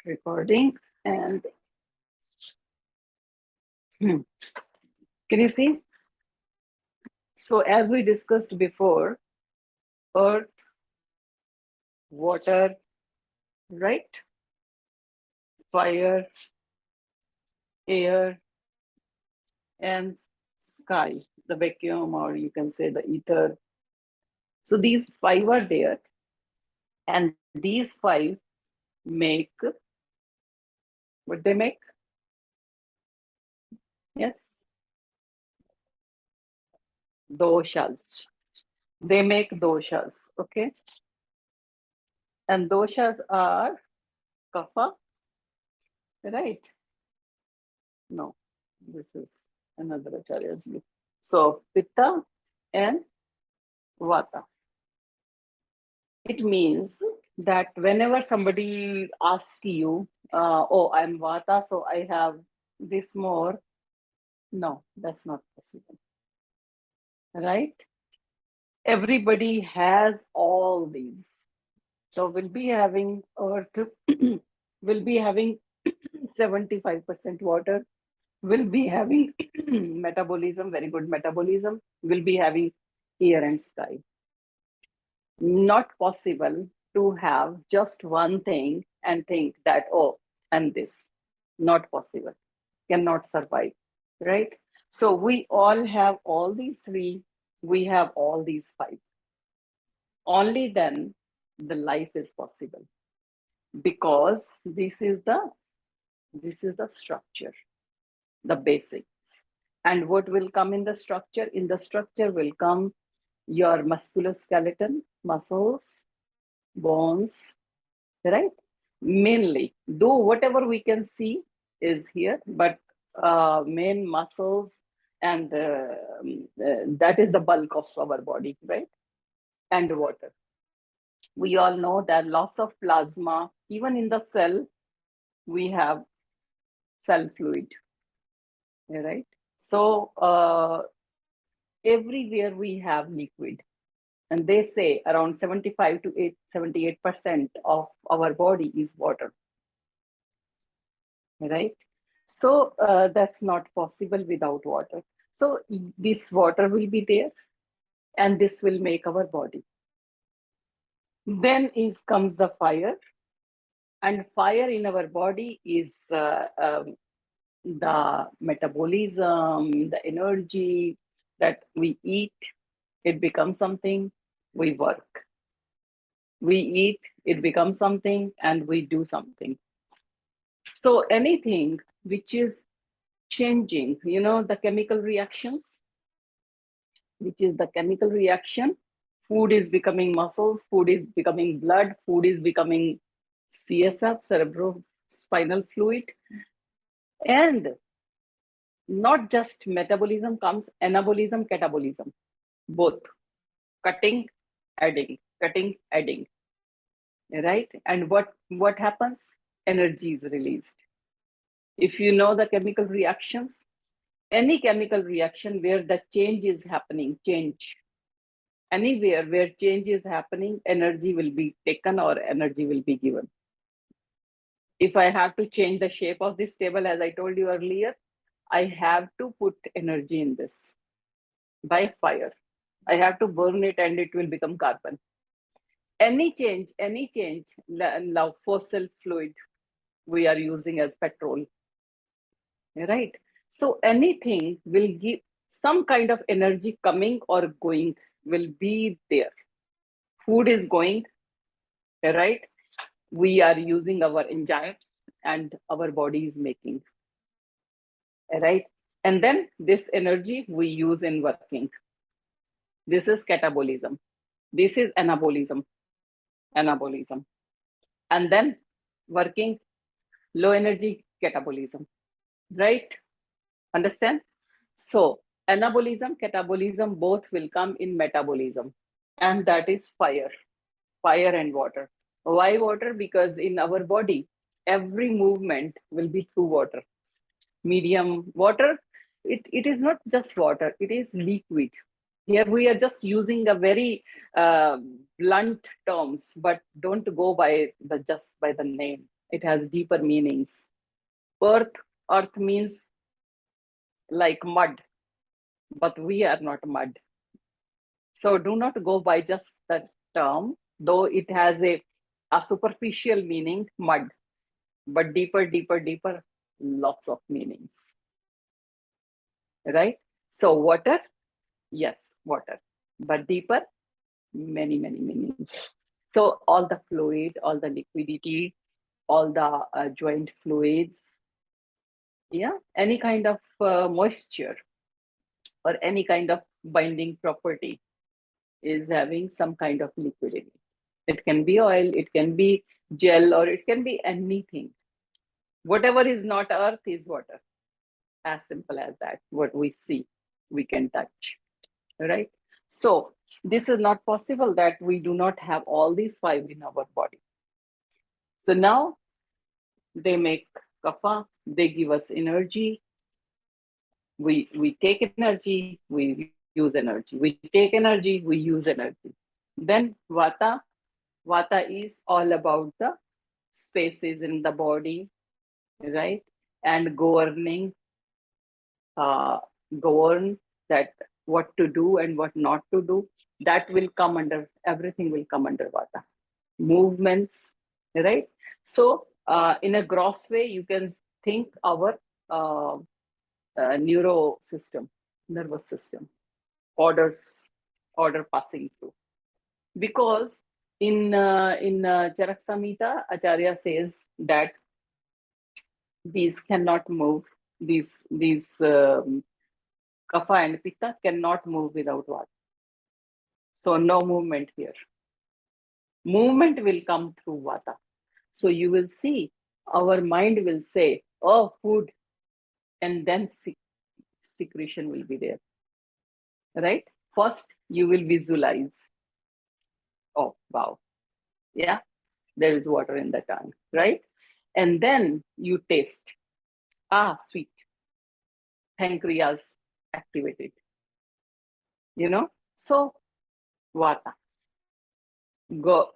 recording and can you see? So as we discussed before, earth, water, right? Fire, air, and sky, the vacuum, or you can say the ether. So these five are there, and these five make what they make? Yes, doshas. They make doshas, okay? And doshas are kapha, right? No, this is another Acharya's view. So pitta and vata. It means that whenever somebody asks you, oh, I'm vata, so I have this more. No, that's not possible, right? Everybody has all these. So we'll be having earth, we'll be having 75% water, we'll be having metabolism, very good metabolism, we'll be having air and sky. Not possible to have just one thing and think that, oh, I'm this. Not possible. Cannot survive, right? So we all have all these three, we have all these five. Only then the life is possible, because this is the structure, the basics. And what will come in the structure? In the structure will come your musculoskeleton, muscles, bones, right? Mainly, though whatever we can see is here, but main muscles and that is the bulk of our body, right? And water. We all know that loss of plasma, even in the cell, we have cell fluid, right? So everywhere we have liquid. And they say around 75 to 78% of our body is water, right? So that's not possible without water. So this water will be there, and this will make our body. Then comes the fire, and fire in our body is the metabolism, the energy that we eat. It becomes something, we work. We eat, it becomes something, and we do something. So anything which is changing, the chemical reactions, which is the chemical reaction, food is becoming muscles, food is becoming blood, food is becoming CSF, cerebrospinal fluid. And not just metabolism comes, anabolism, catabolism, both. Cutting, adding, right? And what happens? Energy is released. If you know the chemical reactions, any chemical reaction where the change is happening, anywhere where change is happening, energy will be taken or energy will be given. If I have to change the shape of this table, as I told you earlier, I have to put energy in this by fire. I have to burn it and it will become carbon. Any change, now fossil fluid we are using as petrol, right? So anything will give some kind of energy coming or going will be there. Food is going, right? We are using our engine and our body is making, right? And then this energy we use in working. This is catabolism. This is anabolism. And then working, low energy catabolism, right? Understand? So anabolism, catabolism, both will come in metabolism. And that is fire and water. Why water? Because in our body, every movement will be through water. Medium water, it is not just water, it is liquid. Here we are just using a very blunt terms, but don't go by just by the name. It has deeper meanings. Earth means like mud, but we are not mud. So do not go by just that term, though it has a superficial meaning, mud, but deeper, deeper, deeper, lots of meanings, right? So water, yes, water, but deeper, many, many meanings. So all the fluid, all the liquidity, all the joint fluids, yeah, any kind of moisture or any kind of binding property is having some kind of liquidity. It can be oil, it can be gel, or it can be anything. Whatever is not earth is water. As simple as that. What we see, we can touch, right? So this is not possible that we do not have all these five in our body. So now they make kapha, they give us energy. We take energy, we use energy. We take energy, we use energy. Then vata is all about the spaces in the body, right? And uh, govern that what to do and what not to do. That will come under, everything will come under vata. Movements, right? So in a gross way, you can think our neuro system, nervous system, orders, order passing through. Because in Charak Samhita, Acharya says that these cannot move. These kapha and pitta cannot move without vata. So no movement here. Movement will come through vata. So you will see our mind will say, oh, food, and then secretion will be there, right? First, you will visualize, oh, wow, yeah, there is water in the tongue, right? And then you taste, ah, sweet, pancreas activated, So vata, go,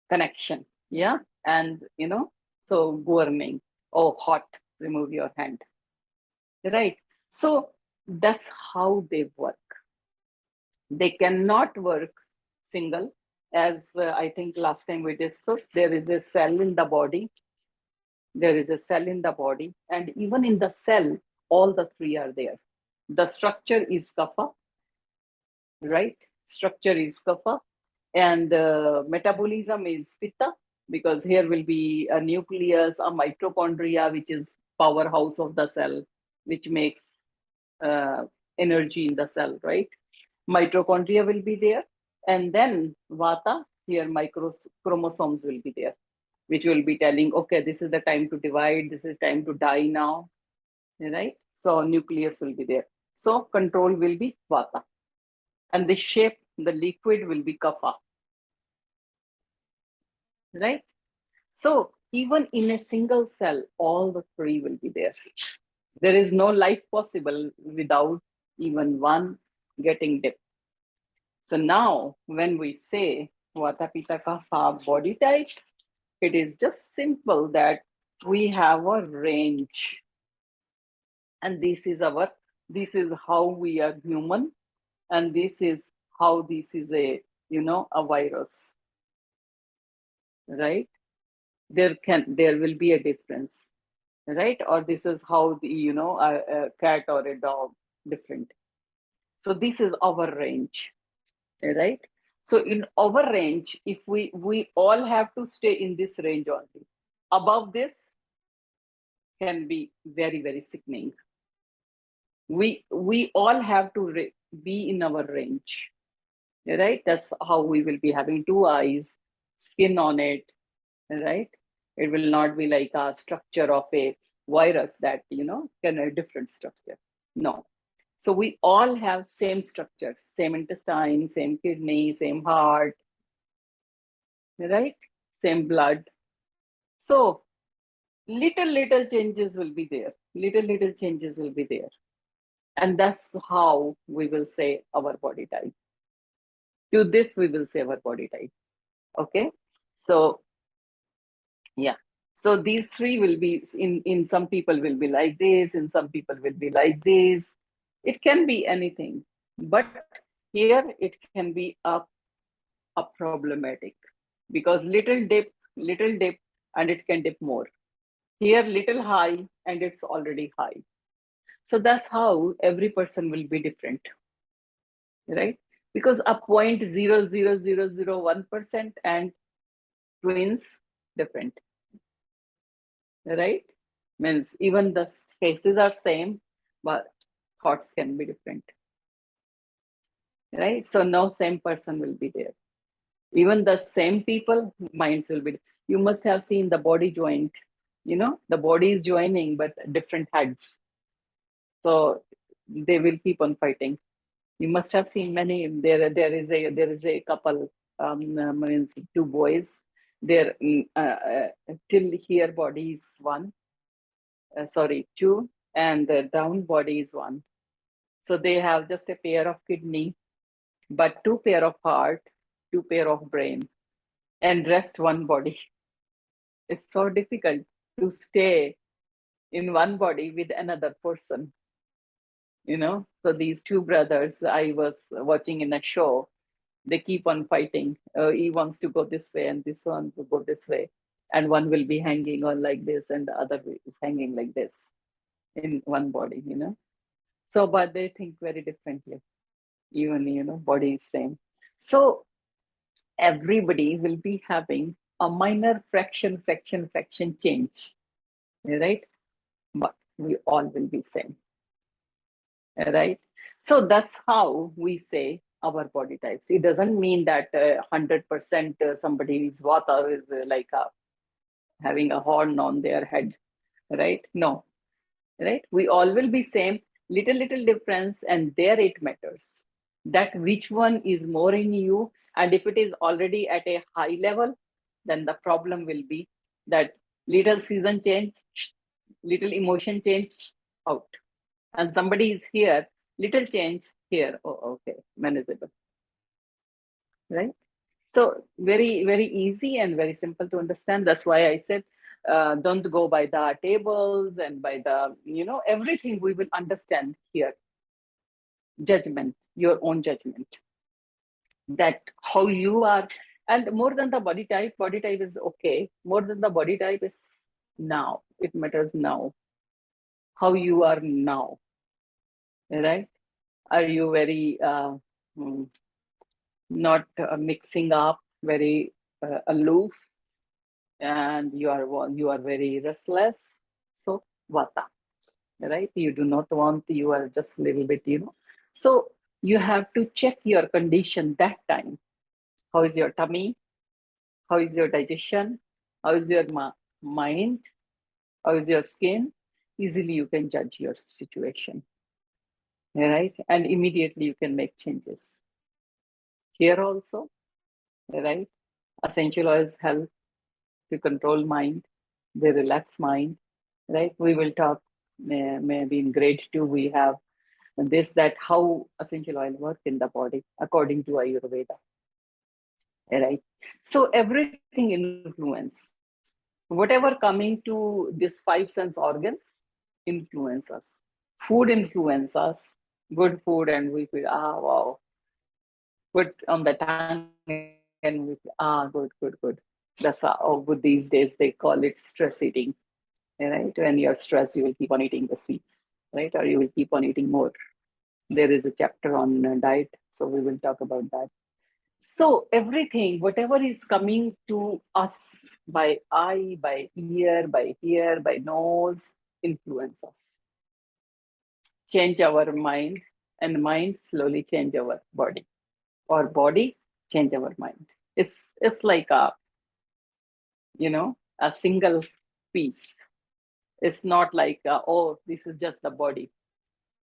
connection, yeah, and so governing, oh, hot, remove your hand, right? So that's how they work. They cannot work single, as I think last time we discussed. There is a cell in the body, there is a cell in the body, and even in the cell, all the three are there. The structure is kapha, right? Structure is kapha, and metabolism is pitta, because here will be a nucleus, a mitochondria, which is powerhouse of the cell, which makes uh, energy in the cell, right? Mitochondria will be there, and then vata, here micro chromosomes will be there, which will be telling, okay, this is the time to divide, this is time to die now, right? So nucleus will be there. So control will be vata, and the shape, the liquid will be kapha, right? So even in a single cell, all the three will be there. There is no life possible without even one getting dipped. So now when we say vata pitta kapha body types, it is just simple that we have a range, and this is how we are human, and this is how this is a virus, right? There will be a difference, right? Or this is how a cat or a dog different. So this is our range, right? So in our range, if we all have to stay in this range only. Above this can be very, very sickening. We all have to be in our range, right? That's how we will be having two eyes, skin on it, right? It will not be like a structure of a virus that can a different structure. No. So we all have same structure, same intestine, same kidney, same heart, right? Same blood. So little changes will be there. Little changes will be there. And that's how we will say our body type. To this, we will say our body type. Okay. So, yeah. So these three will be in some people will be like this, in some people will be like this. It can be anything, but here it can be a problematic because little dip, and it can dip more. Here little high and it's already high. So that's how every person will be different, right? Because a 0.00001% and twins different, right? Means even the faces are same, but thoughts can be different, right? So no same person will be there. Even the same people, minds will be. You must have seen the body joint. The body is joining, but different heads. So they will keep on fighting. You must have seen many. There is a couple. Means two boys. Their till here body is one. Sorry, two, and the down body is one. So they have just a pair of kidney, but two pair of heart, two pair of brain, and rest one body. It's so difficult to stay in one body with another person. So these two brothers I was watching in a show, they keep on fighting. He wants to go this way and this one to go this way, and one will be hanging on like this and the other is hanging like this in one body. So but they think very differently. Even body is same. So everybody will be having a minor fraction change, right? But we all will be same, right? So that's how we say our body types. It doesn't mean that 100% somebody is vata is like having a horn on their head, right? No, right? We all will be same, little difference, and there it matters that which one is more in you. And if it is already at a high level, then the problem will be that little season change, little emotion change, out. And somebody is here, little change here. Oh, okay, manageable, right? So very easy and very simple to understand. That's why I said don't go by the tables and by the everything. We will understand here. Judgment, your own judgment, that how you are. And more than the body type is okay. More than the body type is now. It matters now. How you are now, right? Are you very hmm, not mixing up, very aloof, and you are very restless? So vata, right? You do not want, you are just a little bit. So you have to check your condition that time. How is your tummy? How is your digestion? How is your mind? How is your skin? Easily you can judge your situation, right? And immediately you can make changes. Here also, right? Essential oils help to control mind, they relax mind, right? We will talk maybe in grade 2, we have this, that how essential oil work in the body according to Ayurveda, right? So everything influence. Whatever coming to these five sense organs influence us. Food influence us. Good food and we feel, wow. Put on the tongue and we feel, good. That's good these days. They call it stress eating, right? When you're stressed, you will keep on eating the sweets, right? Or you will keep on eating more. There is a chapter on diet, so we will talk about that. So everything, whatever is coming to us by eye, by ear, by ear, by nose, influence us. Change our mind, and mind slowly change our body, or body change our mind. It's like a single piece. It's not like this is just the body,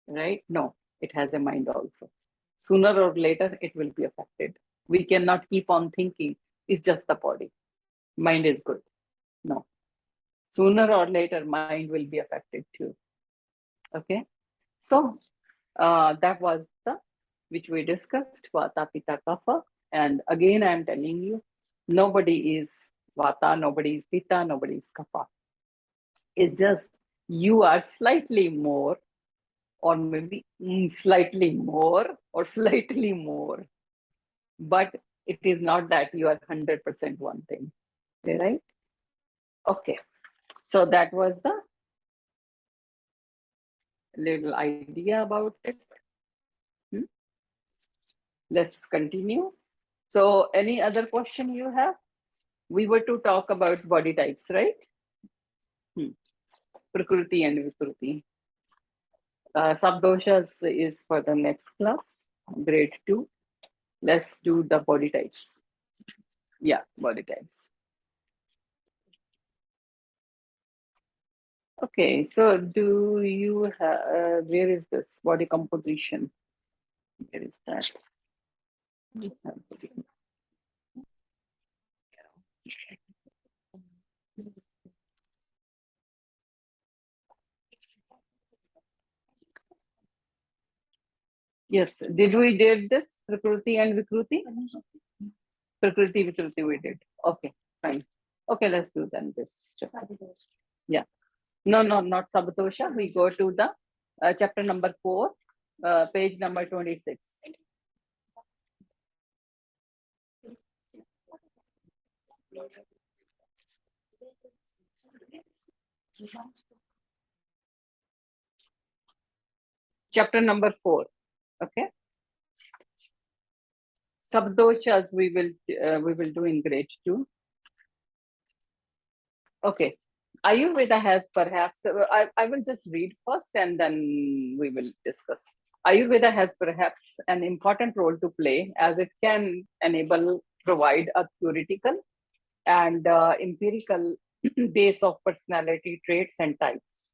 right? No, it has a mind also. Sooner or later, it will be affected. We cannot keep on thinking it's just the body. Mind is good. No. Sooner or later, mind will be affected too. Okay. So that was the which we discussed, Vata, Pitta, Kapha. And again, I am telling you, nobody is Vata, nobody is Pitta, nobody is Kapha. It's just you are slightly more, or maybe slightly more, or slightly more. But it is not that you are 100% one thing, right? Okay, so that was the little idea about it. Let's continue. So, any other question you have? We were to talk about body types, right? Prakruti and Vikruti. Subdoshas is for the next class, grade 2. Let's do the body types. Yeah, body types. Okay, so do you have, where is this body composition? Where is that? Yes, did we did this Prakruti and Vikruti? Prakruti, Vikruti we did. Okay, fine. Okay, let's do then this. Yeah. No, not Sabdosha. We go to the chapter number 4, page number 26. Chapter number 4. Okay. Sabdoshas we will do in grade 2. Okay. Ayurveda has perhaps, I will just read first and then we will discuss. Ayurveda has perhaps an important role to play as it can provide a theoretical and empirical base of personality traits and types.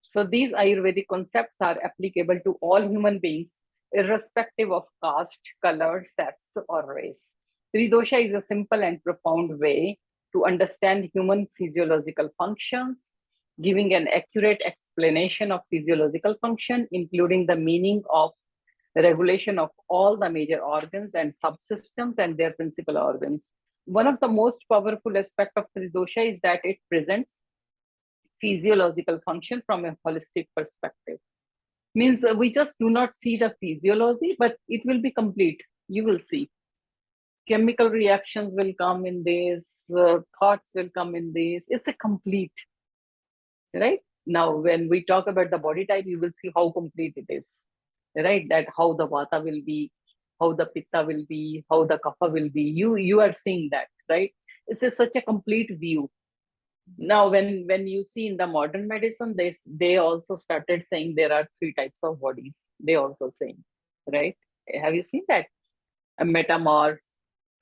So these Ayurvedic concepts are applicable to all human beings, irrespective of caste, color, sex, or race. Tridosha is a simple and profound way to understand human physiological functions, giving an accurate explanation of physiological function, including the meaning of the regulation of all the major organs and subsystems and their principal organs. One of the most powerful aspects of Tridosha is that it presents physiological function from a holistic perspective. Means we just do not see the physiology, but it will be complete. You will see. Chemical reactions will come in this, thoughts will come in this. It's a complete, right? Now, when we talk about the body type, you will see how complete it is, right? That how the vata will be, how the pitta will be, how the kapha will be. You are seeing that, right? Such a complete view. Now, when you see in the modern medicine, they also started saying there are 3 types of bodies. They also saying, right? Have you seen that? A metamorph,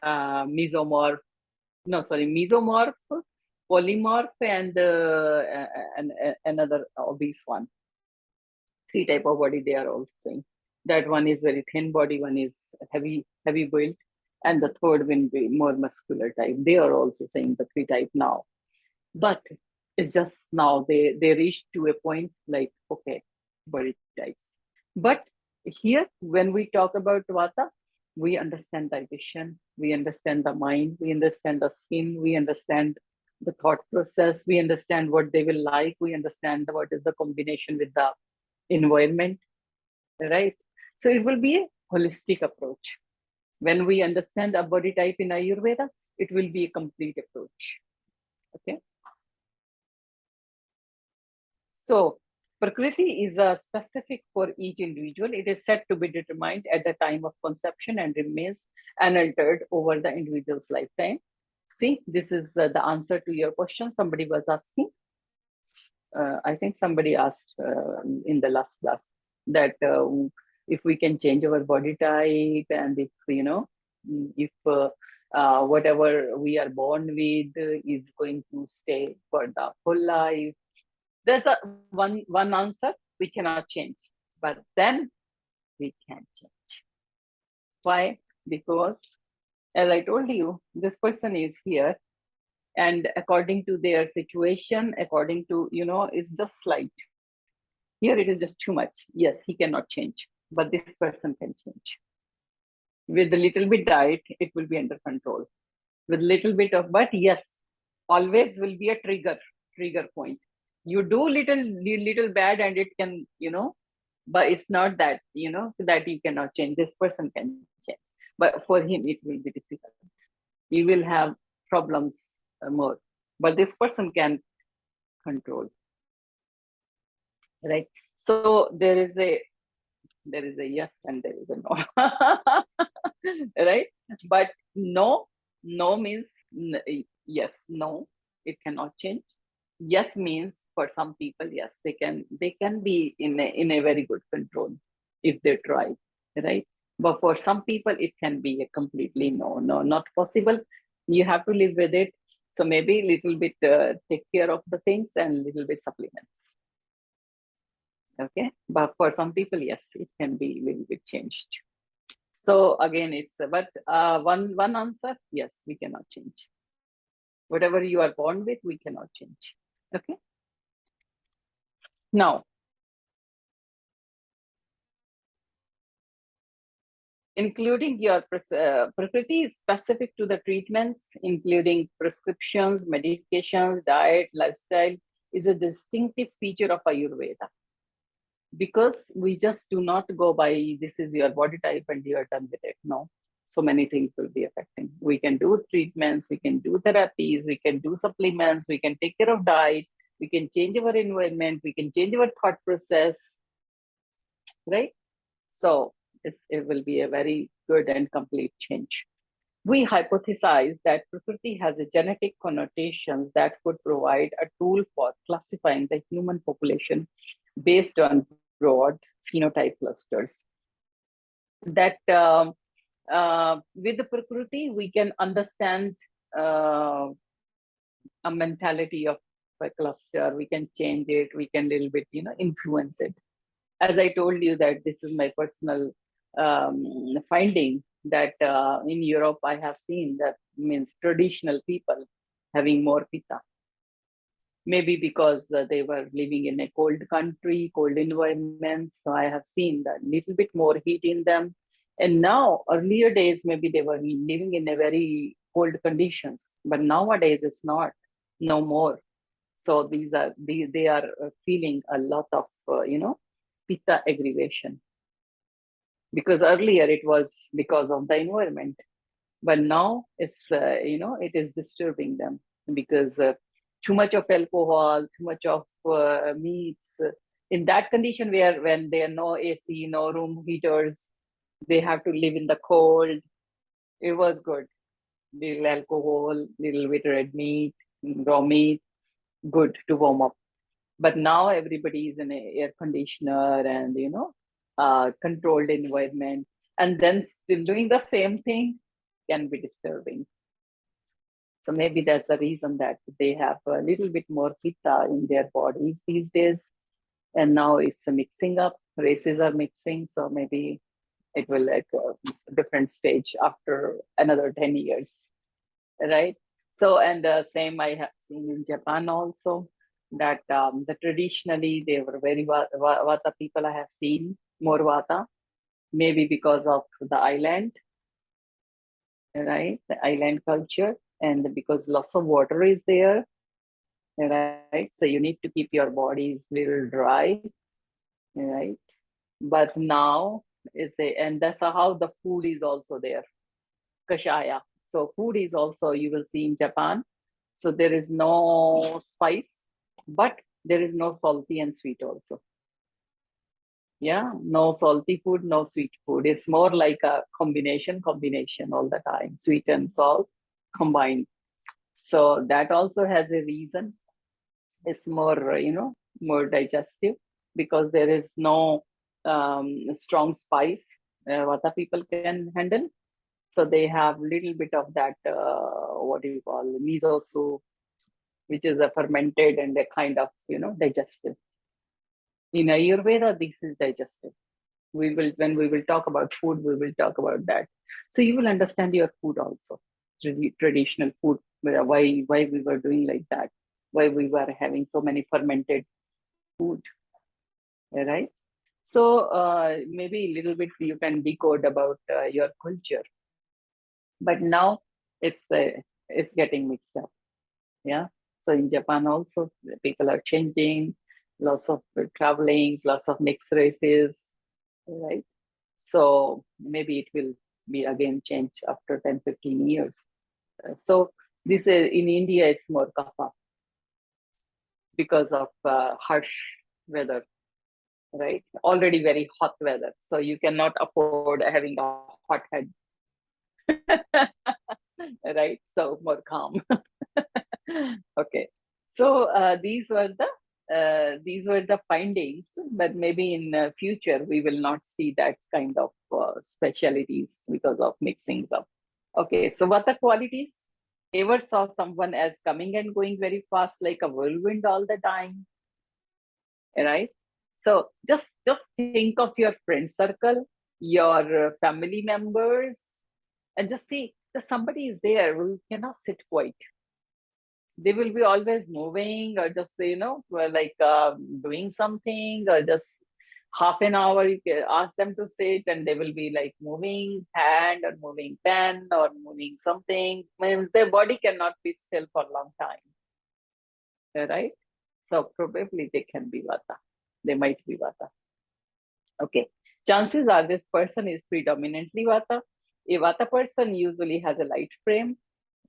mesomorph, no, sorry, mesomorph, polymorph, and another obese one. 3 type of body they are also saying. That one is very thin body, one is heavy built, and the third will be more muscular type. They are also saying the 3 type now. But it's just now they reached to a point like, okay, body types. But here, when we talk about vata, we understand digestion, we understand the mind, we understand the skin, we understand the thought process, we understand what they will like, we understand what is the combination with the environment, right? So it will be a holistic approach. When we understand a body type in Ayurveda, it will be a complete approach. Okay. So Prakriti is a specific for each individual. It is said to be determined at the time of conception and remains unaltered over the individual's lifetime. See, this is the answer to your question. Somebody was asking. I think somebody asked in the last class that if we can change our body type and if, if whatever we are born with is going to stay for the whole life. There's a one answer: we cannot change, but then we can change. Why? Because, as I told you, this person is here, and according to their situation, according to it's just slight. Here it is just too much. Yes, he cannot change, but this person can change. With a little bit diet, it will be under control. with little bit of, but yes, always will be a trigger point. You do little bad and it can, but it's not that, that you cannot change. This person can change, but for him it will be difficult. You will have problems more, but this person can control, right? So there is a yes and there is a no. Right? But no means yes, no, it cannot change. Yes means for some people, yes, they can be in a very good control if they try, right? But for some people it can be a completely no, not possible. You have to live with it. So maybe a little bit take care of the things and little bit supplements. Okay, but for some people, yes, it can be a little bit changed. So again, it's but one answer, yes, we cannot change. Whatever you are born with, we cannot change. Okay. Now, including your Prakriti is specific to the treatments, including prescriptions, medications, diet, lifestyle, is a distinctive feature of Ayurveda. Because we just do not go by this is your body type and you are done with it. No, so many things will be affecting. We can do treatments, we can do therapies, we can do supplements, we can take care of diet, we can change our environment, we can change our thought process, right? So it will be a very good and complete change. We hypothesize that Prakriti has a genetic connotation that could provide a tool for classifying the human population based on broad phenotype clusters. That with the Prakriti, we can understand a mentality of a cluster. We can change it. We can little bit, influence it. As I told you that this is my personal finding that in Europe, I have seen that means traditional people having more pitta. Maybe because they were living in a cold country, cold environment. So I have seen that little bit more heat in them. And now, earlier days, maybe they were living in a very cold conditions, but nowadays it's not, no more. So they are feeling a lot of, pitta aggravation. Because earlier it was because of the environment, but now it is disturbing them because too much of alcohol, too much of meats. In that condition where when there are no AC, no room heaters, they have to live in the cold. It was good. Little alcohol, little bit red meat, raw meat, good to warm up. But now everybody is in an air conditioner and controlled environment, and then still doing the same thing can be disturbing. So maybe that's the reason that they have a little bit more pitta in their bodies these days. And now it's mixing up, races are mixing. So maybe it will like a different stage after another 10 years, right? So, and same I have seen in Japan also, that the traditionally they were very Vata people I have seen, more Vata, maybe because of the island, right? The island culture, and because lots of water is there, right? So you need to keep your bodies little dry, right? But now is a, and that's how the food is also there, kashaya. So food is also, you will see in Japan. So there is no spice, but there is no salty and sweet also. Yeah, no salty food, no sweet food. It's more like a combination all the time, sweet and salt combined. So that also has a reason. It's more, more digestive because there is no strong spice Vata people can handle. So they have little bit of that, what do you call, miso soup, which is a fermented and a kind of, digestive. In Ayurveda, this is digestive. When we will talk about food, we will talk about that. So you will understand your food also, traditional food, why we were doing like that, why we were having so many fermented food, right? So maybe a little bit you can decode about your culture. But now it's is getting mixed up. Yeah. So in Japan also, the people are changing, lots of traveling, lots of mixed races, right? So maybe it will be again changed after 10, 15 years. So this in India, it's more kapha because of harsh weather, right? Already very hot weather. So you cannot afford having a hot head, right? So more calm. Okay. So these were the findings, but maybe in future we will not see that kind of specialities because of mixing up. Okay, so what are qualities? Ever saw someone as coming and going very fast like a whirlwind all the time, right? So just think of your friend circle, your family members, and just see that somebody is there who cannot sit quiet. They will be always moving or just like doing something, or just half an hour you can ask them to sit and they will be like moving hand or moving pen or moving something. I mean, their body cannot be still for a long time, right? So probably they can be vata, they might be vata. Okay, chances are this person is predominantly vata. A vata person usually has a light frame,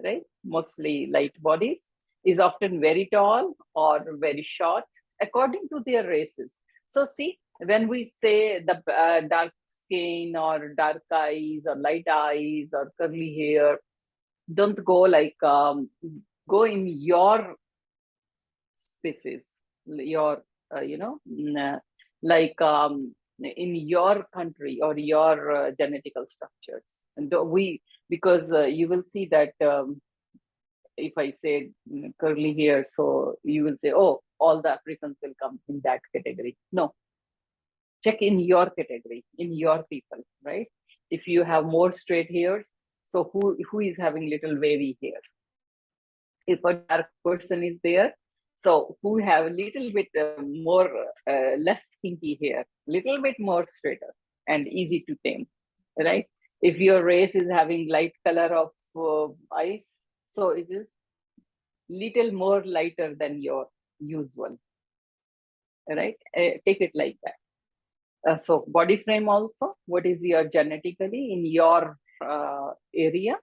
right? Mostly light bodies, is often very tall or very short according to their races. So, see, when we say the dark skin or dark eyes or light eyes or curly hair, don't go like, go in your species, your, like in your country or your genetical structures. And because you will see that. If I say curly hair, so you will say, oh, all the Africans will come in that category. No, check in your category, in your people, right? If you have more straight hairs, so who is having little wavy hair? If a dark person is there, so who have a little bit more, less kinky hair, little bit more straighter and easy to tame, right? If your race is having light color of eyes, so it is little more lighter than your usual, right? Take it like that. So body frame also, what is your genetically in your area,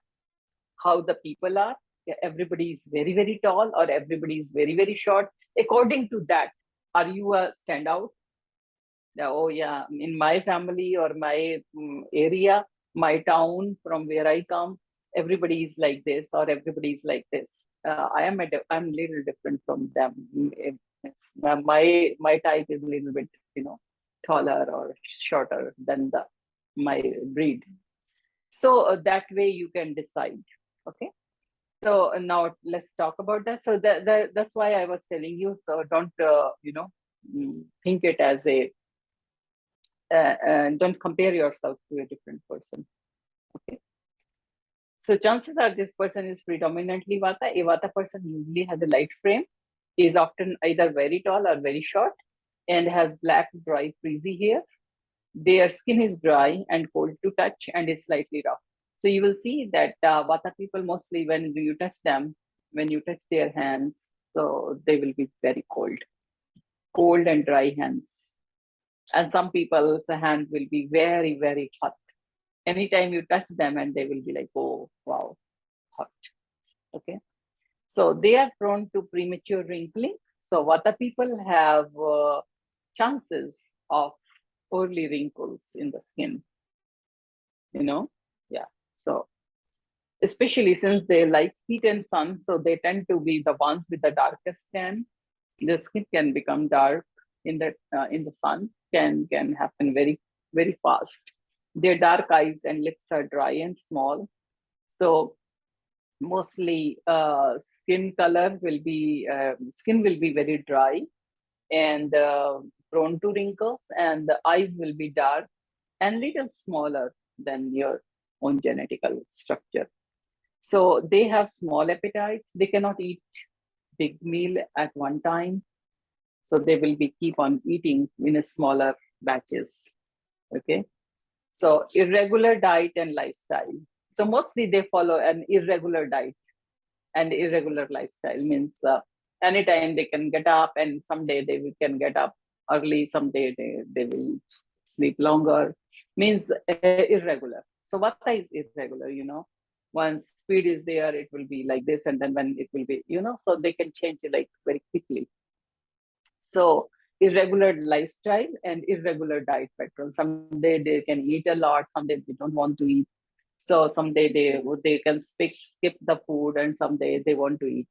how the people are. Yeah, everybody is very, very tall or everybody is very, very short. According to that, are you a standout? Oh yeah, in my family or my area, my town from where I come, everybody is like this or everybody is like this. I'm a little different from them. My type is a little bit, taller or shorter than the my breed. So that way you can decide. Okay. So now let's talk about that. So that's why I was telling you. So don't think it as a don't compare yourself to a different person. Okay. So chances are this person is predominantly vata. A vata person usually has a light frame, is often either very tall or very short, and has black, dry, frizzy hair. Their skin is dry and cold to touch and is slightly rough. So you will see that vata people mostly, when you touch them, when you touch their hands, so they will be very cold and dry hands. And some people's hand will be very, very hot. Anytime you touch them and they will be like, oh, wow, hot. Okay. So they are prone to premature wrinkling. So vata people have chances of early wrinkles in the skin, yeah. So especially since they like heat and sun, so they tend to be the ones with the darkest skin. The skin can become dark in the sun, can happen very, very fast. Their dark eyes and lips are dry and small. So mostly skin will be very dry and prone to wrinkles, and the eyes will be dark and little smaller than your own genetical structure. So they have small appetite. They cannot eat big meal at one time. So they will be keep on eating in a smaller batches. Okay. So irregular diet and lifestyle. So mostly they follow an irregular diet. And irregular lifestyle means anytime they can get up, and someday can get up early, someday they will sleep longer. Means irregular. So vata is irregular, once speed is there, it will be like this, and then when it will be, so they can change it like very quickly. So irregular lifestyle and irregular diet pattern. Someday they can eat a lot, someday they don't want to eat. So someday they can skip the food, and someday they want to eat.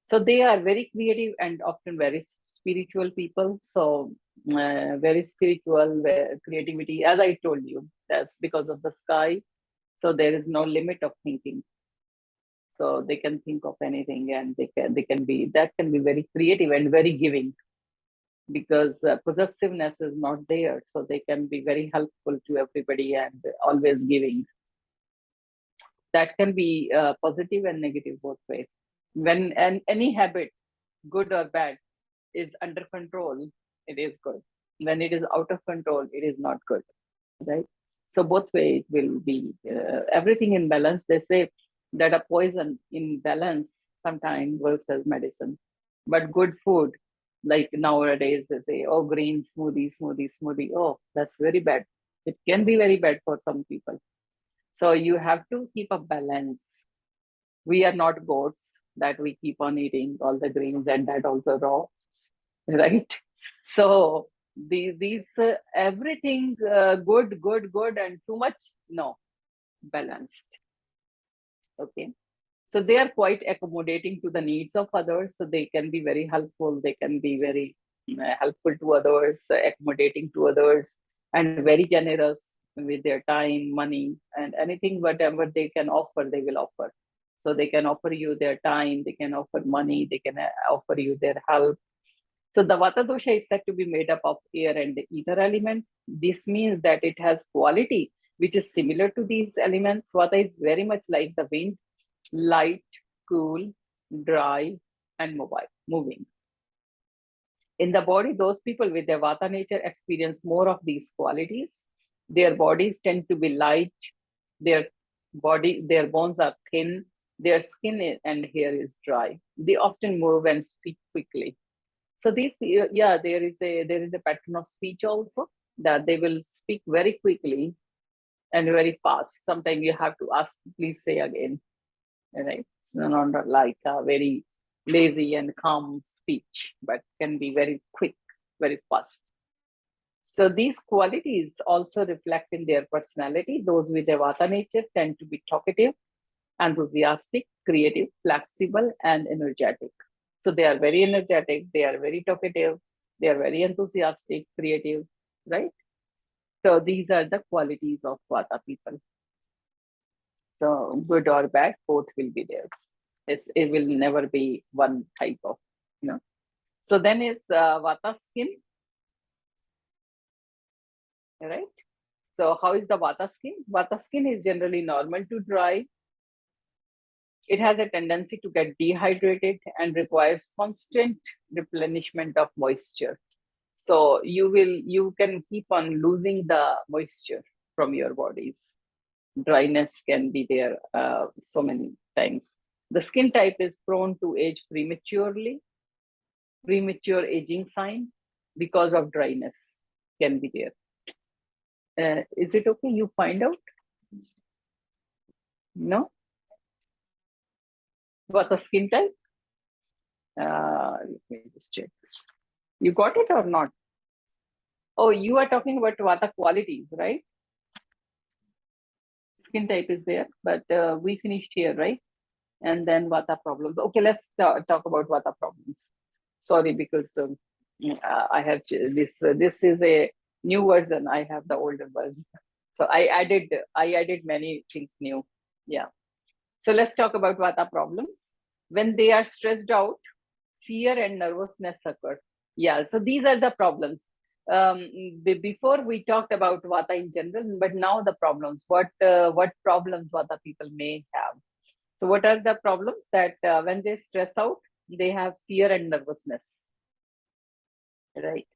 So they are very creative and often very spiritual people. So very spiritual creativity, as I told you, that's because of the sky. So there is no limit of thinking. So they can think of anything, and they can be, that can be very creative and very giving, because possessiveness is not there. So they can be very helpful to everybody and always giving. That can be positive and negative both ways. When any habit, good or bad, is under control, it is good. When it is out of control, it is not good, right? So both way it will be everything in balance. They say that a poison in balance sometimes works as medicine, but good food, like nowadays they say, oh, green smoothie, oh, that's very bad. It can be very bad for some people. So you have to keep a balance. We are not goats that we keep on eating all the greens and that also raw, right? So these everything good and too much, no, balanced. Okay. So they are quite accommodating to the needs of others. So they can be very helpful. They can be very helpful to others, accommodating to others, and very generous with their time, money, and anything, whatever they can offer, they will offer. So they can offer you their time, they can offer money, they can offer you their help. So the Vata dosha is said to be made up of air and the ether element. This means that it has quality which is similar to these elements. Vata is very much like the wind, light, cool, dry, and moving. In the body, those people with their Vata nature experience more of these qualities. Their bodies tend to be light, their their bones are thin, their skin and hair is dry. They often move and speak quickly. So these, yeah, there is a pattern of speech also, that they will speak very quickly and very fast. Sometimes you have to ask, please say again, right? It's not like a very lazy and calm speech, but can be very quick, very fast. So these qualities also reflect in their personality. Those with a Vata nature tend to be talkative, enthusiastic, creative, flexible, and energetic. So they are very energetic, they are very talkative, they are very enthusiastic, creative, right? So these are the qualities of Vata people. So good or bad, both will be there. It will never be one type of, you know. So then is Vata skin, right? So how is the Vata skin? Vata skin is generally normal to dry. It has a tendency to get dehydrated and requires constant replenishment of moisture. So you can keep on losing the moisture from your bodies. Dryness can be there so many times. The skin type is prone to age prematurely, premature aging sign because of dryness can be there. Is it okay? You find out? No? What the skin type? Let me just check. You got it or not? Oh, you are talking about Vata qualities, right? Skin type is there, but we finished here, right? And then Vata problems. Okay, let's talk about Vata problems. Sorry, because I have this. This is a new version. I have the older version, so I added many things new. Yeah. So let's talk about Vata problems. When they are stressed out, fear and nervousness occur. Yeah. So these are the problems. Before we talked about Vata in general, but now the problems. What problems Vata people may have? So what are the problems? That when they stress out, they have fear and nervousness, right?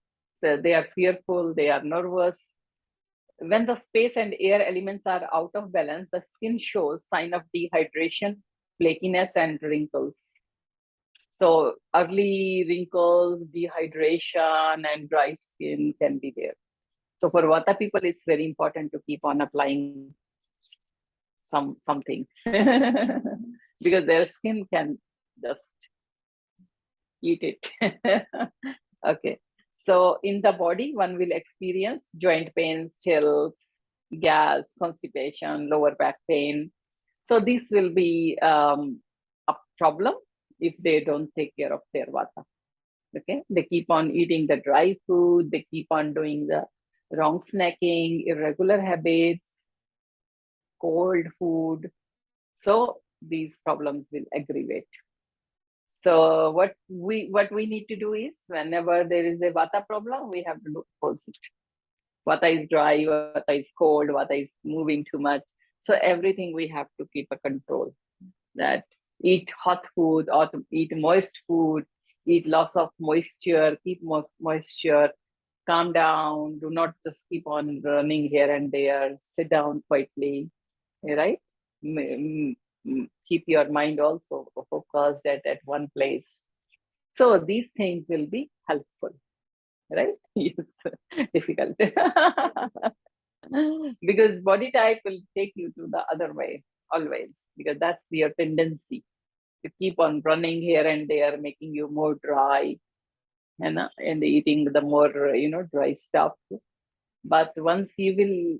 So they are fearful, they are nervous. When the space and air elements are out of balance, the skin shows sign of dehydration, flakiness and wrinkles. So early wrinkles, dehydration, and dry skin can be there. So for Vata people, it's very important to keep on applying something because their skin can just eat it. Okay. So in the body, one will experience joint pains, chills, gas, constipation, lower back pain. So this will be a problem if they don't take care of their vata. Okay. They keep on eating the dry food. They keep on doing the wrong snacking, irregular habits, cold food. So these problems will aggravate. So what we need to do is whenever there is a vata problem, we have to do opposite. Vata is dry, vata is cold, vata is moving too much. So everything we have to keep a control. That eat hot food or to eat moist food, eat lots of moisture, keep moisture, calm down, do not just keep on running here and there, sit down quietly, right? Keep your mind also focused at one place. So these things will be helpful, right? Yes, difficult. Because body type will take you to the other way always, because that's your tendency to keep on running here and there, making you more dry and eating the more, dry stuff. But once you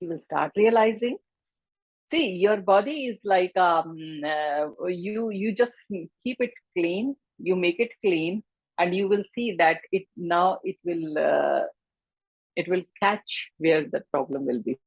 will start realizing. See, your body is like you just keep it clean, you make it clean, and you will see that it will catch where the problem will be